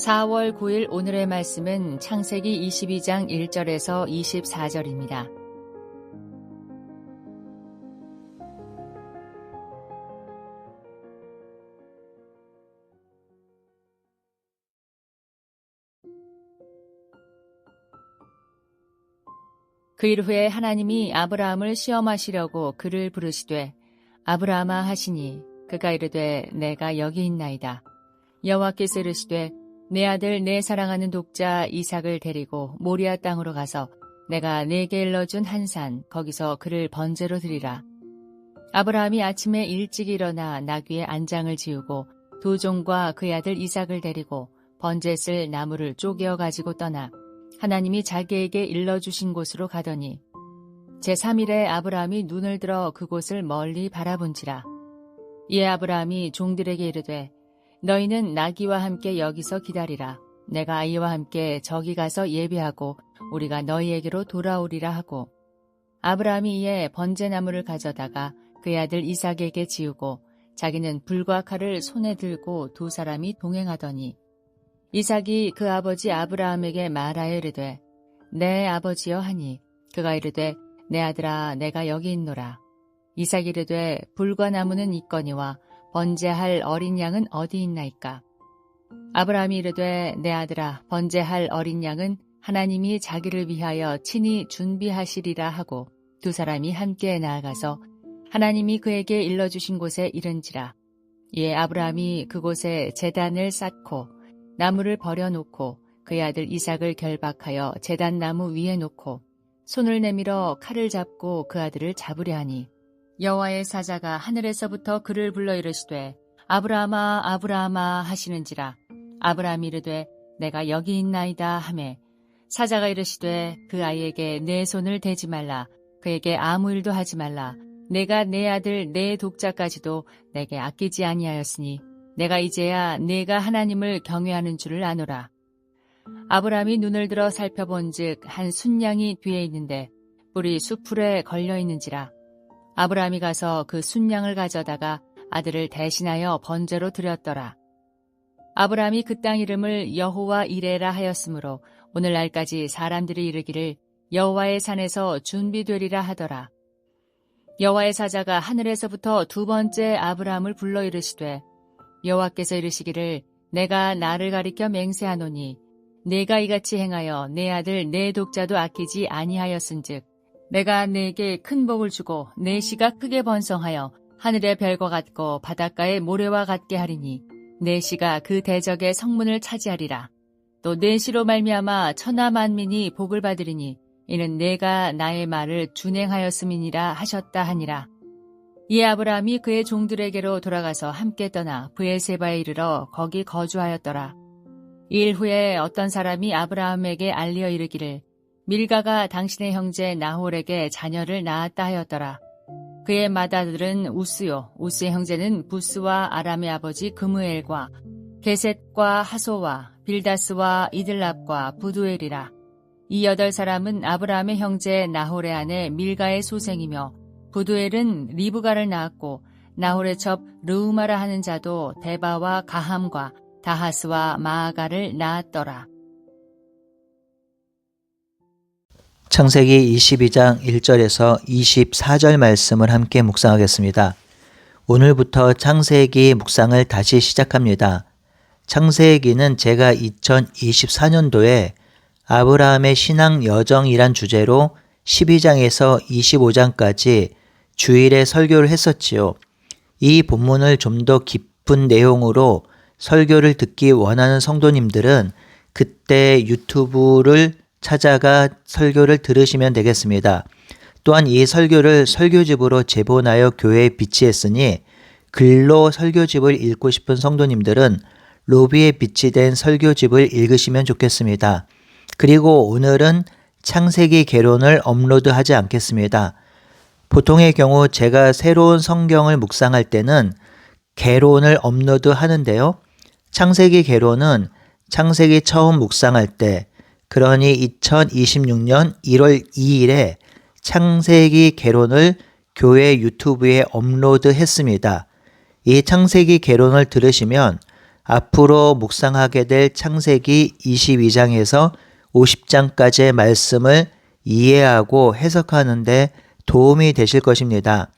4월 9일 오늘의 말씀은 창세기 22장 1절에서 24절입니다. 그 일 후에 하나님이 아브라함을 시험하시려고 그를 부르시되 아브라함아 하시니 그가 이르되 내가 여기 있나이다. 여호와께서 이르시되 내 아들 내 사랑하는 독자 이삭을 데리고 모리아 땅으로 가서 내가 네게 일러준 한 산 거기서 그를 번제로 드리라. 아브라함이 아침에 일찍 일어나 나귀의 안장을 지우고 두 종과 그의 아들 이삭을 데리고 번제 쓸 나무를 쪼개어 가지고 떠나 하나님이 자기에게 일러주신 곳으로 가더니 제3일에 아브라함이 눈을 들어 그곳을 멀리 바라본지라. 이에 아브라함이 종들에게 이르되 너희는 나귀와 함께 여기서 기다리라. 내가 아이와 함께 저기 가서 예배하고 우리가 너희에게로 돌아오리라 하고 아브라함이 이에 번제나무를 가져다가 그의 아들 이삭에게 지우고 자기는 불과 칼을 손에 들고 두 사람이 동행하더니 이삭이 그 아버지 아브라함에게 말하여 이르되 내 아버지여 하니 그가 이르되 내 아들아 내가 여기 있노라. 이삭이 이르되 불과 나무는 있거니와 번제할 어린 양은 어디 있나이까. 아브라함이 이르되 내 아들아 번제할 어린 양은 하나님이 자기를 위하여 친히 준비하시리라 하고 두 사람이 함께 나아가서 하나님이 그에게 일러주신 곳에 이른지라. 이에 아브라함이 그곳에 제단을 쌓고 나무를 버려놓고 그의 아들 이삭을 결박하여 제단 나무 위에 놓고 손을 내밀어 칼을 잡고 그 아들을 잡으려 하니 여호와의 사자가 하늘에서부터 그를 불러 이르시되 아브라함아 아브라함아 하시는지라. 아브라함이 이르되 내가 여기 있나이다 하매 사자가 이르시되 그 아이에게 내 손을 대지 말라. 그에게 아무 일도 하지 말라. 내가 내 아들 내 독자까지도 내게 아끼지 아니하였으니 내가 이제야 내가 하나님을 경외하는 줄을 아노라. 아브라함이 눈을 들어 살펴본즉 한 순양이 뒤에 있는데 뿔이 수풀에 걸려 있는지라. 아브라함이 가서 그 순양을 가져다가 아들을 대신하여 번제로 드렸더라. 아브라함이 그 땅 이름을 여호와 이레라 하였으므로 오늘날까지 사람들이 이르기를 여호와의 산에서 준비되리라 하더라. 여호와의 사자가 하늘에서부터 두 번째 아브라함을 불러 이르시되 여호와께서 이르시기를 내가 나를 가리켜 맹세하노니 내가 이같이 행하여 내 아들 내 독자도 아끼지 아니하였은즉 내가 네게 큰 복을 주고 내 씨가 크게 번성하여 하늘의 별과 같고 바닷가의 모래와 같게 하리니 내 씨가 그 대적의 성문을 차지하리라. 또 내 씨로 말미암아 천하 만민이 복을 받으리니 이는 내가 나의 말을 준행하였음이니라 하셨다 하니라. 이에 아브라함이 그의 종들에게로 돌아가서 함께 떠나 브엘세바에 이르러 거기 거주하였더라. 일 후에 어떤 사람이 아브라함에게 알리어 이르기를 밀가가 당신의 형제 나홀에게 자녀를 낳았다 하였더라. 그의 맏아들은 우스요 우스의 형제는 부스와 아람의 아버지 그무엘과 게셋과 하소와 빌다스와 이들랍과 부두엘이라. 이 8사람은 아브라함의 형제 나홀의 아내 밀가의 소생이며 부두엘은 리브가를 낳았고 나홀의 첩 르우마라 하는 자도 데바와 가함과 다하스와 마아가를 낳았더라. 창세기 22장 1절에서 24절 말씀을 함께 묵상하겠습니다. 오늘부터 창세기 묵상을 다시 시작합니다. 창세기는 제가 2024년도에 아브라함의 신앙 여정이란 주제로 12장에서 25장까지 주일에 설교를 했었지요. 이 본문을 좀 더 깊은 내용으로 설교를 듣기 원하는 성도님들은 그때 유튜브를 찾아가 설교를 들으시면 되겠습니다. 또한 이 설교를 설교집으로 제본하여 교회에 비치했으니 글로 설교집을 읽고 싶은 성도님들은 로비에 비치된 설교집을 읽으시면 좋겠습니다. 그리고 오늘은 창세기 개론을 업로드하지 않겠습니다. 보통의 경우 제가 새로운 성경을 묵상할 때는 개론을 업로드하는데요. 창세기 개론은 창세기 처음 묵상할 때, 그러니 2026년 1월 2일에 창세기 개론을 교회 유튜브에 업로드했습니다. 이 창세기 개론을 들으시면 앞으로 묵상하게 될 창세기 22장에서 50장까지의 말씀을 이해하고 해석하는 데 도움이 되실 것입니다.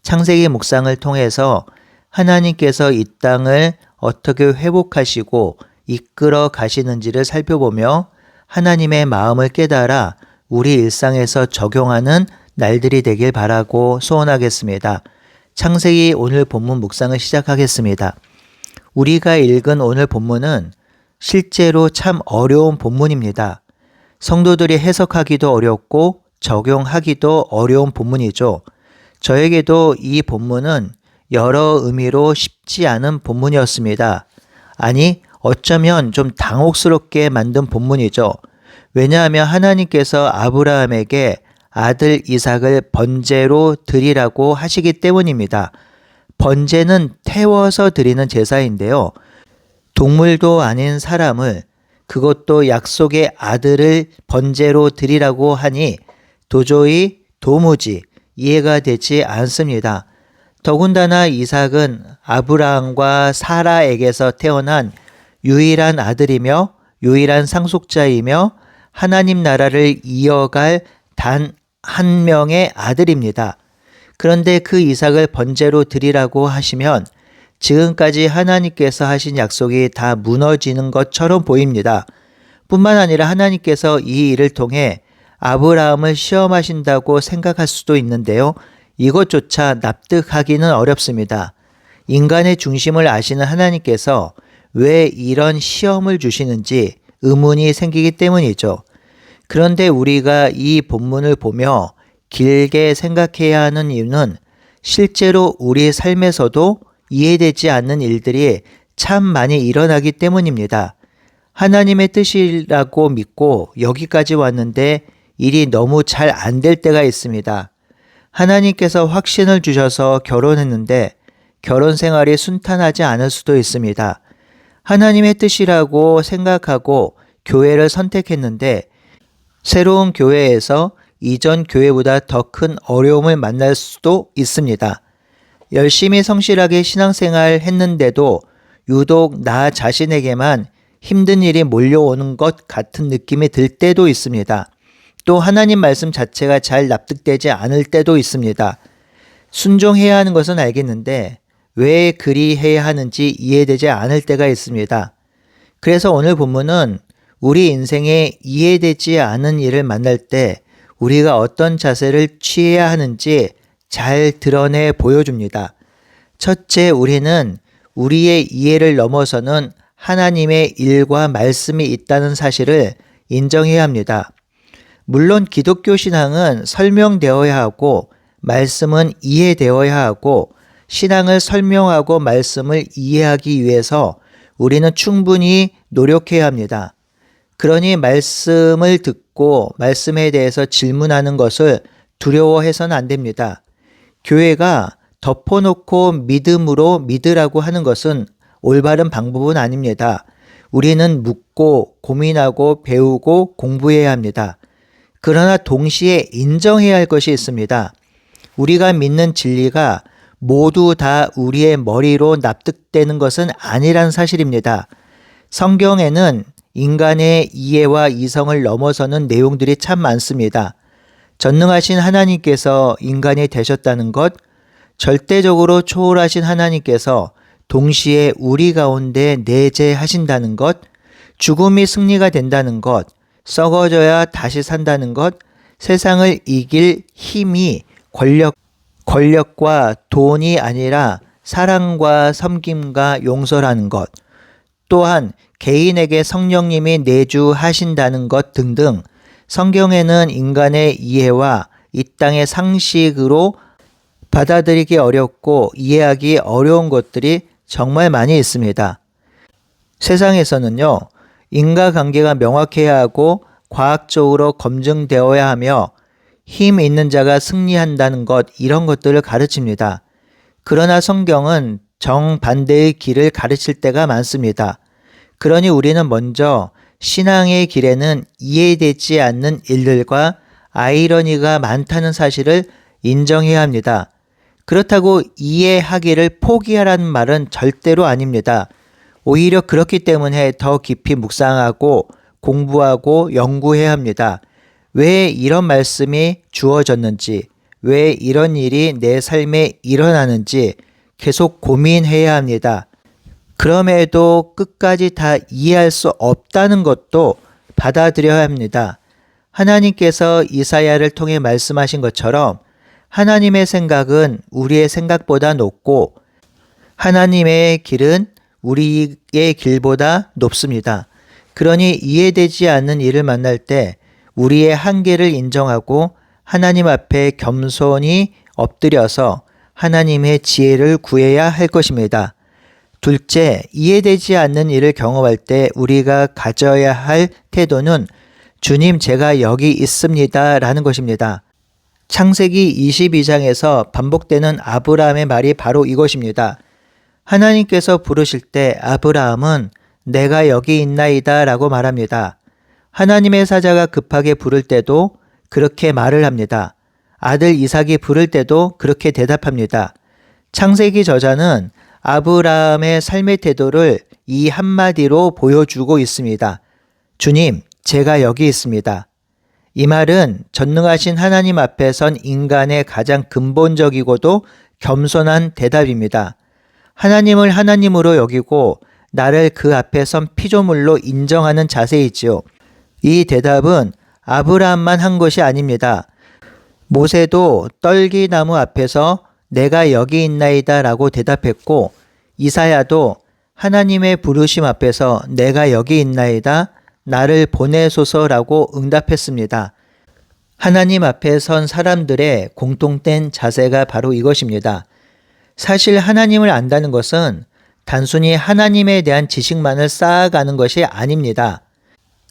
창세기 묵상을 통해서 하나님께서 이 땅을 어떻게 회복하시고 이끌어 가시는지를 살펴보며 하나님의 마음을 깨달아 우리 일상에서 적용하는 날들이 되길 바라고 소원하겠습니다. 창세기 오늘 본문 묵상을 시작하겠습니다. 우리가 읽은 오늘 본문은 실제로 참 어려운 본문입니다. 성도들이 해석하기도 어렵고 적용하기도 어려운 본문이죠. 저에게도 이 본문은 여러 의미로 쉽지 않은 본문이었습니다. 아니, 어쩌면 좀 당혹스럽게 만든 본문이죠. 왜냐하면 하나님께서 아브라함에게 아들 이삭을 번제로 드리라고 하시기 때문입니다. 번제는 태워서 드리는 제사인데요. 동물도 아닌 사람을, 그것도 약속의 아들을 번제로 드리라고 하니 도무지 이해가 되지 않습니다. 더군다나 이삭은 아브라함과 사라에게서 태어난 유일한 아들이며 유일한 상속자이며 하나님 나라를 이어갈 단 한 명의 아들입니다. 그런데 그 이삭을 번제로 드리라고 하시면 지금까지 하나님께서 하신 약속이 다 무너지는 것처럼 보입니다. 뿐만 아니라 하나님께서 이 일을 통해 아브라함을 시험하신다고 생각할 수도 있는데요. 이것조차 납득하기는 어렵습니다. 인간의 중심을 아시는 하나님께서 왜 이런 시험을 주시는지 의문이 생기기 때문이죠. 그런데 우리가 이 본문을 보며 길게 생각해야 하는 이유는 실제로 우리 삶에서도 이해되지 않는 일들이 참 많이 일어나기 때문입니다. 하나님의 뜻이라고 믿고 여기까지 왔는데 일이 너무 잘 안 될 때가 있습니다. 하나님께서 확신을 주셔서 결혼했는데 결혼 생활이 순탄하지 않을 수도 있습니다. 하나님의 뜻이라고 생각하고 교회를 선택했는데 새로운 교회에서 이전 교회보다 더 큰 어려움을 만날 수도 있습니다. 열심히 성실하게 신앙생활 했는데도 유독 나 자신에게만 힘든 일이 몰려오는 것 같은 느낌이 들 때도 있습니다. 또 하나님 말씀 자체가 잘 납득되지 않을 때도 있습니다. 순종해야 하는 것은 알겠는데 왜 그리 해야 하는지 이해되지 않을 때가 있습니다. 그래서 오늘 본문은 우리 인생에 이해되지 않은 일을 만날 때 우리가 어떤 자세를 취해야 하는지 잘 드러내 보여줍니다. 첫째, 우리는 우리의 이해를 넘어서는 하나님의 일과 말씀이 있다는 사실을 인정해야 합니다. 물론 기독교 신앙은 설명되어야 하고 말씀은 이해되어야 하고 신앙을 설명하고 말씀을 이해하기 위해서 우리는 충분히 노력해야 합니다. 그러니 말씀을 듣고 말씀에 대해서 질문하는 것을 두려워해서는 안 됩니다. 교회가 덮어놓고 믿음으로 믿으라고 하는 것은 올바른 방법은 아닙니다. 우리는 묻고 고민하고 배우고 공부해야 합니다. 그러나 동시에 인정해야 할 것이 있습니다. 우리가 믿는 진리가 모두 다 우리의 머리로 납득되는 것은 아니란 사실입니다. 성경에는 인간의 이해와 이성을 넘어서는 내용들이 참 많습니다. 전능하신 하나님께서 인간이 되셨다는 것, 절대적으로 초월하신 하나님께서 동시에 우리 가운데 내재하신다는 것, 죽음이 승리가 된다는 것, 썩어져야 다시 산다는 것, 세상을 이길 힘이 권력과 돈이 아니라 사랑과 섬김과 용서라는 것, 또한 개인에게 성령님이 내주하신다는 것 등등 성경에는 인간의 이해와 이 땅의 상식으로 받아들이기 어렵고 이해하기 어려운 것들이 정말 많이 있습니다. 세상에서는요, 인과관계가 명확해야 하고 과학적으로 검증되어야 하며 힘 있는 자가 승리한다는 것, 이런 것들을 가르칩니다. 그러나 성경은 정반대의 길을 가르칠 때가 많습니다. 그러니 우리는 먼저 신앙의 길에는 이해되지 않는 일들과 아이러니가 많다는 사실을 인정해야 합니다. 그렇다고 이해하기를 포기하라는 말은 절대로 아닙니다. 오히려 그렇기 때문에 더 깊이 묵상하고 공부하고 연구해야 합니다. 왜 이런 말씀이 주어졌는지, 왜 이런 일이 내 삶에 일어나는지 계속 고민해야 합니다. 그럼에도 끝까지 다 이해할 수 없다는 것도 받아들여야 합니다. 하나님께서 이사야를 통해 말씀하신 것처럼 하나님의 생각은 우리의 생각보다 높고 하나님의 길은 우리의 길보다 높습니다. 그러니 이해되지 않는 일을 만날 때 우리의 한계를 인정하고 하나님 앞에 겸손히 엎드려서 하나님의 지혜를 구해야 할 것입니다. 둘째, 이해되지 않는 일을 경험할 때 우리가 가져야 할 태도는 주님, 제가 여기 있습니다 라는 것입니다. 창세기 22장에서 반복되는 아브라함의 말이 바로 이것입니다. 하나님께서 부르실 때 아브라함은 내가 여기 있나이다 라고 말합니다. 하나님의 사자가 급하게 부를 때도 그렇게 말을 합니다. 아들 이삭이 부를 때도 그렇게 대답합니다. 창세기 저자는 아브라함의 삶의 태도를 이 한마디로 보여주고 있습니다. 주님, 제가 여기 있습니다. 이 말은 전능하신 하나님 앞에 선 인간의 가장 근본적이고도 겸손한 대답입니다. 하나님을 하나님으로 여기고 나를 그 앞에 선 피조물로 인정하는 자세이지요. 이 대답은 아브라함만 한 것이 아닙니다. 모세도 떨기나무 앞에서 내가 여기 있나이다 라고 대답했고 이사야도 하나님의 부르심 앞에서 내가 여기 있나이다 나를 보내소서라고 응답했습니다. 하나님 앞에 선 사람들의 공통된 자세가 바로 이것입니다. 사실 하나님을 안다는 것은 단순히 하나님에 대한 지식만을 쌓아가는 것이 아닙니다.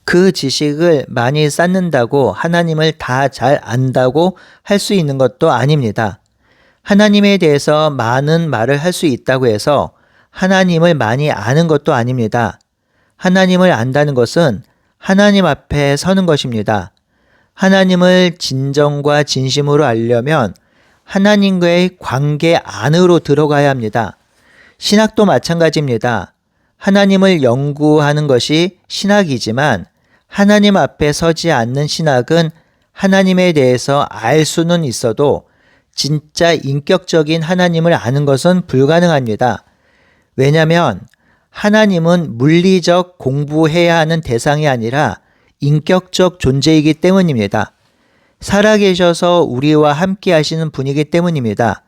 그 지식을 많이 쌓는다고 하나님을 다 잘 안다고 할 수 있는 것도 아닙니다. 하나님에 대해서 많은 말을 할 수 있다고 해서 하나님을 많이 아는 것도 아닙니다. 하나님을 안다는 것은 하나님 앞에 서는 것입니다. 하나님을 진정과 진심으로 알려면 하나님과의 관계 안으로 들어가야 합니다. 신학도 마찬가지입니다. 하나님을 연구하는 것이 신학이지만 하나님 앞에 서지 않는 신학은 하나님에 대해서 알 수는 있어도 진짜 인격적인 하나님을 아는 것은 불가능합니다. 왜냐하면 하나님은 물리적 공부해야 하는 대상이 아니라 인격적 존재이기 때문입니다. 살아계셔서 우리와 함께 하시는 분이기 때문입니다.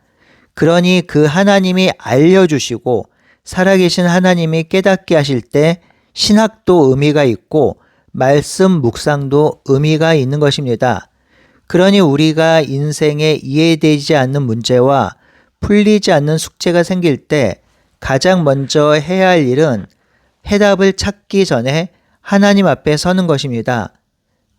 그러니 그 하나님이 알려주시고 살아계신 하나님이 깨닫게 하실 때 신학도 의미가 있고 말씀 묵상도 의미가 있는 것입니다. 그러니 우리가 인생에 이해되지 않는 문제와 풀리지 않는 숙제가 생길 때 가장 먼저 해야 할 일은 해답을 찾기 전에 하나님 앞에 서는 것입니다.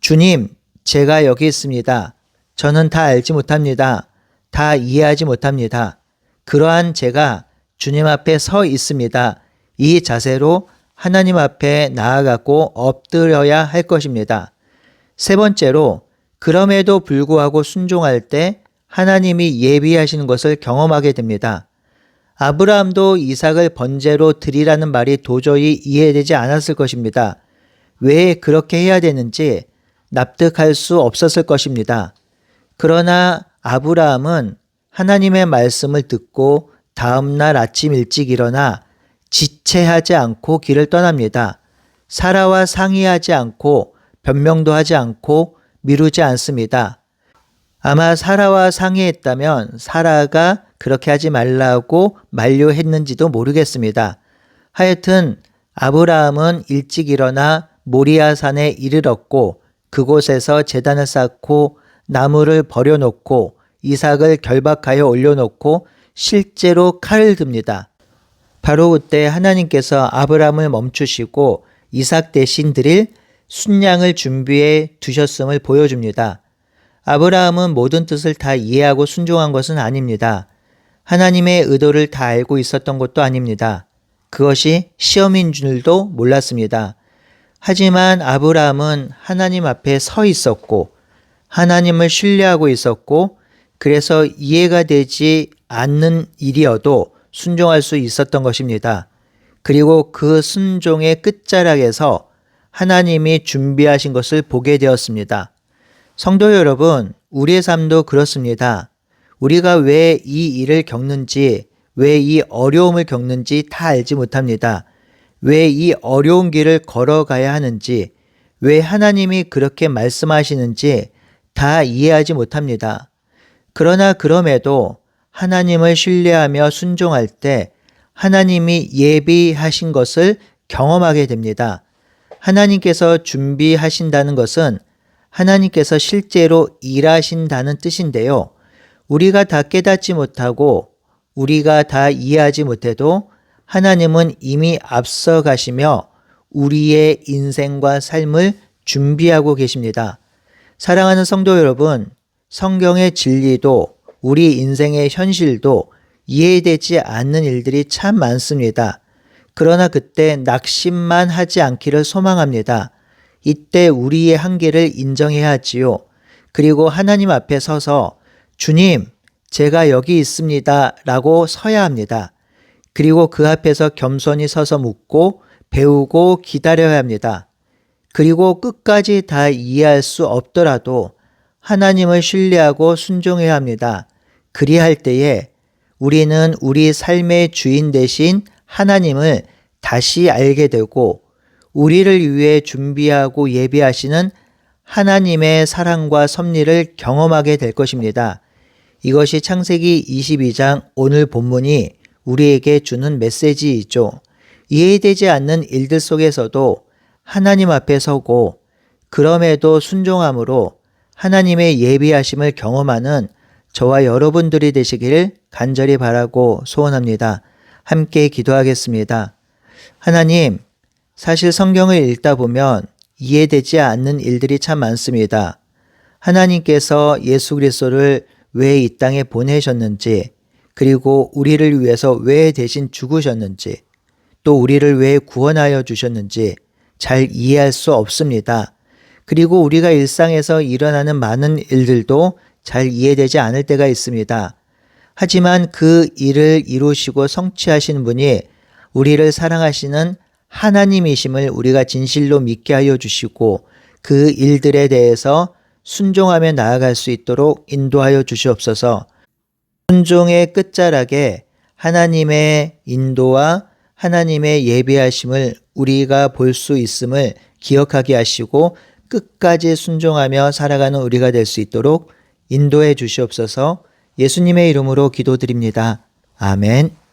주님, 제가 여기 있습니다. 저는 다 알지 못합니다. 다 이해하지 못합니다. 그러한 제가 주님 앞에 서 있습니다. 이 자세로 하나님 앞에 나아가고 엎드려야 할 것입니다. 세 번째로, 그럼에도 불구하고 순종할 때 하나님이 예비하시는 것을 경험하게 됩니다. 아브라함도 이삭을 번제로 드리라는 말이 도저히 이해되지 않았을 것입니다. 왜 그렇게 해야 되는지 납득할 수 없었을 것입니다. 그러나 아브라함은 하나님의 말씀을 듣고 다음날 아침 일찍 일어나 지체하지 않고 길을 떠납니다. 사라와 상의하지 않고 변명도 하지 않고 미루지 않습니다. 아마 사라와 상의했다면 사라가 그렇게 하지 말라고 만류했는지도 모르겠습니다. 하여튼 아브라함은 일찍 일어나 모리아산에 이르렀고 그곳에서 제단을 쌓고 나무를 버려놓고 이삭을 결박하여 올려놓고 실제로 칼을 듭니다. 바로 그때 하나님께서 아브라함을 멈추시고 이삭 대신 드릴 순양을 준비해 두셨음을 보여줍니다. 아브라함은 모든 뜻을 다 이해하고 순종한 것은 아닙니다. 하나님의 의도를 다 알고 있었던 것도 아닙니다. 그것이 시험인 줄도 몰랐습니다. 하지만 아브라함은 하나님 앞에 서 있었고 하나님을 신뢰하고 있었고 그래서 이해가 되지 않는 일이어도 순종할 수 있었던 것입니다. 그리고 그 순종의 끝자락에서 하나님이 준비하신 것을 보게 되었습니다. 성도 여러분, 우리의 삶도 그렇습니다. 우리가 왜 이 일을 겪는지, 왜 이 어려움을 겪는지 다 알지 못합니다. 왜 이 어려운 길을 걸어가야 하는지, 왜 하나님이 그렇게 말씀하시는지 다 이해하지 못합니다. 그러나 그럼에도 하나님을 신뢰하며 순종할 때 하나님이 예비하신 것을 경험하게 됩니다. 하나님께서 준비하신다는 것은 하나님께서 실제로 일하신다는 뜻인데요. 우리가 다 깨닫지 못하고 우리가 다 이해하지 못해도 하나님은 이미 앞서 가시며 우리의 인생과 삶을 준비하고 계십니다. 사랑하는 성도 여러분, 성경의 진리도 우리 인생의 현실도 이해되지 않는 일들이 참 많습니다. 그러나 그때 낙심만 하지 않기를 소망합니다. 이때 우리의 한계를 인정해야 하지요. 그리고 하나님 앞에 서서 주님, 제가 여기 있습니다 라고 서야 합니다. 그리고 그 앞에서 겸손히 서서 묻고 배우고 기다려야 합니다. 그리고 끝까지 다 이해할 수 없더라도 하나님을 신뢰하고 순종해야 합니다. 그리할 때에 우리는 우리 삶의 주인 되신 하나님을 다시 알게 되고 우리를 위해 준비하고 예비하시는 하나님의 사랑과 섭리를 경험하게 될 것입니다. 이것이 창세기 22장 오늘 본문이 우리에게 주는 메시지이죠. 이해되지 않는 일들 속에서도 하나님 앞에 서고 그럼에도 순종함으로 하나님의 예비하심을 경험하는 저와 여러분들이 되시기를 간절히 바라고 소원합니다. 함께 기도하겠습니다. 하나님, 사실 성경을 읽다 보면 이해되지 않는 일들이 참 많습니다. 하나님께서 예수 그리스도를 왜 이 땅에 보내셨는지, 그리고 우리를 위해서 왜 대신 죽으셨는지, 또 우리를 왜 구원하여 주셨는지 잘 이해할 수 없습니다. 그리고 우리가 일상에서 일어나는 많은 일들도 잘 이해되지 않을 때가 있습니다. 하지만 그 일을 이루시고 성취하신 분이 우리를 사랑하시는 하나님이심을 우리가 진실로 믿게 하여 주시고 그 일들에 대해서 순종하며 나아갈 수 있도록 인도하여 주시옵소서. 순종의 끝자락에 하나님의 인도와 하나님의 예비하심을 우리가 볼 수 있음을 기억하게 하시고 끝까지 순종하며 살아가는 우리가 될 수 있도록 인도해 주시옵소서. 예수님의 이름으로 기도드립니다. 아멘.